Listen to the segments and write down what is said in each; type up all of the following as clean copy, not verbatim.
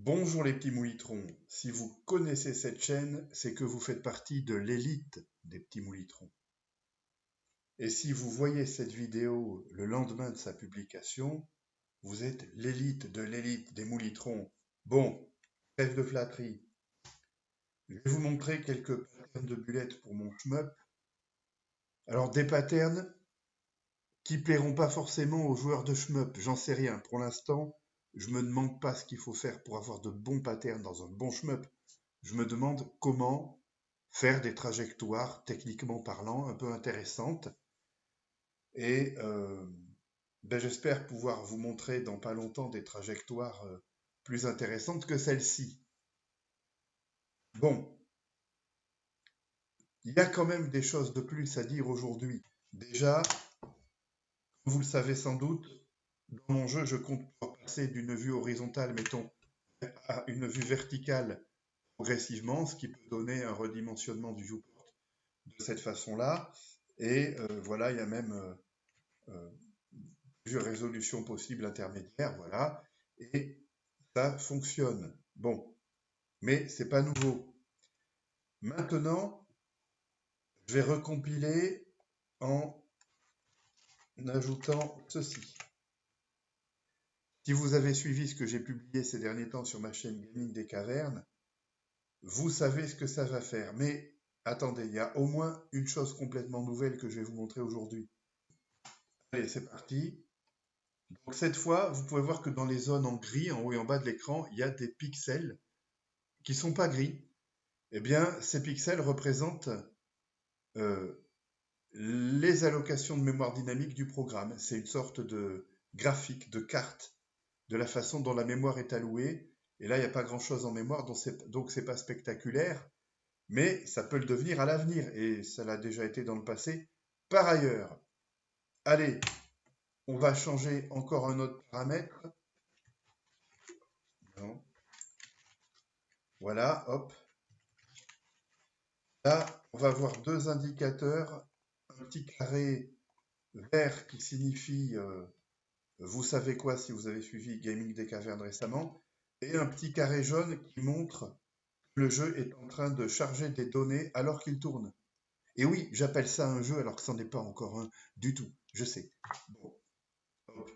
Bonjour les petits moulitrons, si vous connaissez cette chaîne, c'est que vous faites partie de l'élite des petits moulitrons. Et si vous voyez cette vidéo le lendemain de sa publication, vous êtes l'élite des moulitrons. Bon, trêve de flatterie. Je vais vous montrer quelques patterns de bullettes pour mon shmup. Alors des patterns qui plairont pas forcément aux joueurs de shmup, j'en sais rien. Pour l'instant, je me demande pas ce qu'il faut faire pour avoir de bons patterns dans un bon shmup. Je me demande comment faire des trajectoires, techniquement parlant, un peu intéressantes. Et j'espère pouvoir vous montrer dans pas longtemps des trajectoires plus intéressantes que celle-ci. Bon, il y a quand même des choses de plus à dire aujourd'hui. Déjà, comme vous le savez sans doute, dans mon jeu, je compte passer d'une vue horizontale, mettons, à une vue verticale progressivement, ce qui peut donner un redimensionnement du viewport de cette façon-là. Et voilà, il y a même plusieurs résolutions possibles intermédiaires, voilà. Et ça fonctionne. Bon, mais c'est pas nouveau. Maintenant, je vais recompiler en ajoutant ceci. Si vous avez suivi ce que j'ai publié ces derniers temps sur ma chaîne Gaming des Cavernes, vous savez ce que ça va faire. Mais attendez, il y a au moins une chose complètement nouvelle que je vais vous montrer aujourd'hui. Allez, c'est parti. Donc cette fois, vous pouvez voir que dans les zones en gris, en haut et en bas de l'écran, il y a des pixels qui ne sont pas gris. Eh bien, ces pixels représentent euh, les allocations de mémoire dynamique du programme. C'est une sorte de graphique, de carte de la façon dont la mémoire est allouée. Et là, il n'y a pas grand-chose en mémoire, donc c'est pas spectaculaire, mais ça peut le devenir à l'avenir, et ça l'a déjà été dans le passé. Par ailleurs, allez, on va changer encore un autre paramètre. Non. Voilà, hop. Là, on va voir deux indicateurs. Un petit carré vert qui signifie vous savez quoi si vous avez suivi Gaming des Cavernes récemment, et un petit carré jaune qui montre que le jeu est en train de charger des données alors qu'il tourne. Et oui, j'appelle ça un jeu alors que c'en est pas encore un du tout, je sais. Bon, hop.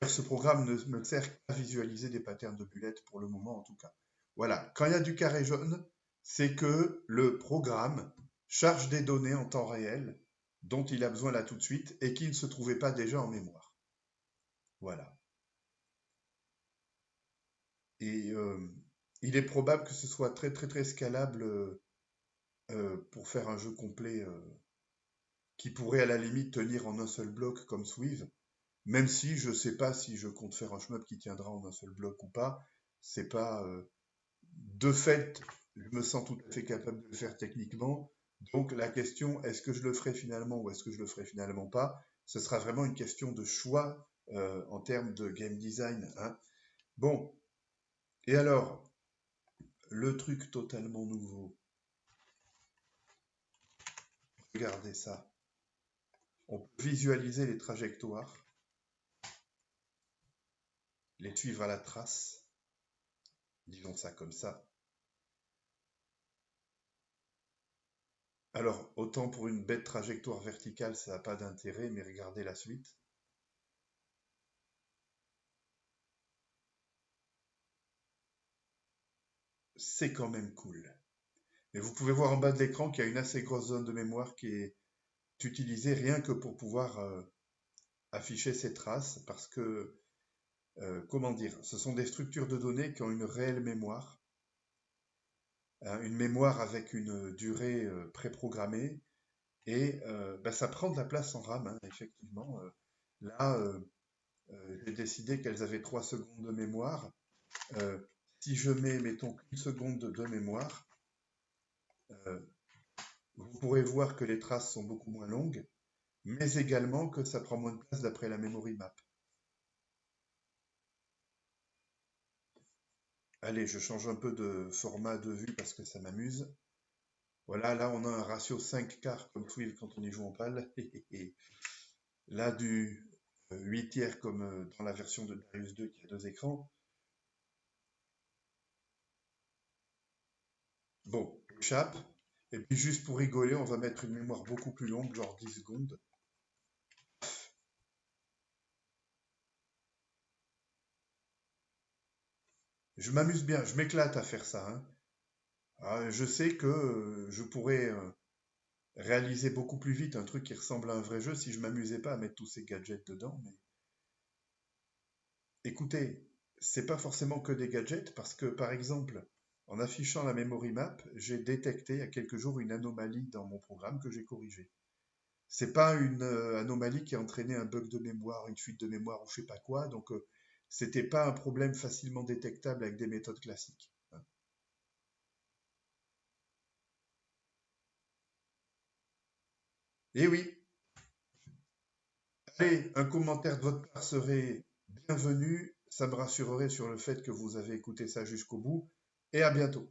Ce programme ne me sert qu'à visualiser des patterns de bullettes pour le moment en tout cas. Voilà, quand il y a du carré jaune, c'est que le programme charge des données en temps réel dont il a besoin là tout de suite et qui ne se trouvaient pas déjà en mémoire. Voilà. Et il est probable que ce soit très scalable pour faire un jeu complet qui pourrait à la limite tenir en un seul bloc comme Swive, même si je ne sais pas si je compte faire un shmup qui tiendra en un seul bloc ou pas. C'est pas de fait, je me sens tout à fait capable de le faire techniquement. Donc la question, est-ce que je le ferai finalement ou est-ce que je le ferai finalement pas, ce sera vraiment une question de choix en termes de game design, hein. Bon, et alors, le truc totalement nouveau, regardez ça. On peut visualiser les trajectoires, les suivre à la trace, disons ça comme ça. Alors, autant pour une bête trajectoire verticale, ça n'a pas d'intérêt, mais regardez la suite. C'est quand même cool. Et vous pouvez voir en bas de l'écran qu'il y a une assez grosse zone de mémoire qui est utilisée rien que pour pouvoir afficher ces traces, parce que, comment dire, ce sont des structures de données qui ont une réelle mémoire, hein, une mémoire avec une durée préprogrammée, et ça prend de la place en RAM, hein, effectivement. Là, j'ai décidé qu'elles avaient 3 secondes de mémoire. Euh, si je mets, mettons, une seconde de mémoire, euh, vous pourrez voir que les traces sont beaucoup moins longues, mais également que ça prend moins de place d'après la memory map. Allez, je change un peu de format de vue parce que ça m'amuse. Voilà, là on a un ratio 5 quarts comme Twill quand on y joue en pâle. Là du 8 tiers comme dans la version de Darius 2 qui a deux écrans. échappe. Et puis juste pour rigoler, on va mettre une mémoire beaucoup plus longue, genre 10 secondes. Je m'amuse bien, je m'éclate à faire ça, hein. Je sais que je pourrais réaliser beaucoup plus vite un truc qui ressemble à un vrai jeu si je m'amusais pas à mettre tous ces gadgets dedans. Mais écoutez, c'est pas forcément que des gadgets parce que, par exemple, en affichant la memory map, j'ai détecté il y a quelques jours une anomalie dans mon programme que j'ai corrigée. C'est pas une anomalie qui a entraîné un bug de mémoire, une fuite de mémoire ou je sais pas quoi, donc c'était pas un problème facilement détectable avec des méthodes classiques, hein. Et oui, allez, un commentaire de votre part serait bienvenu, ça me rassurerait sur le fait que vous avez écouté ça jusqu'au bout, et à bientôt.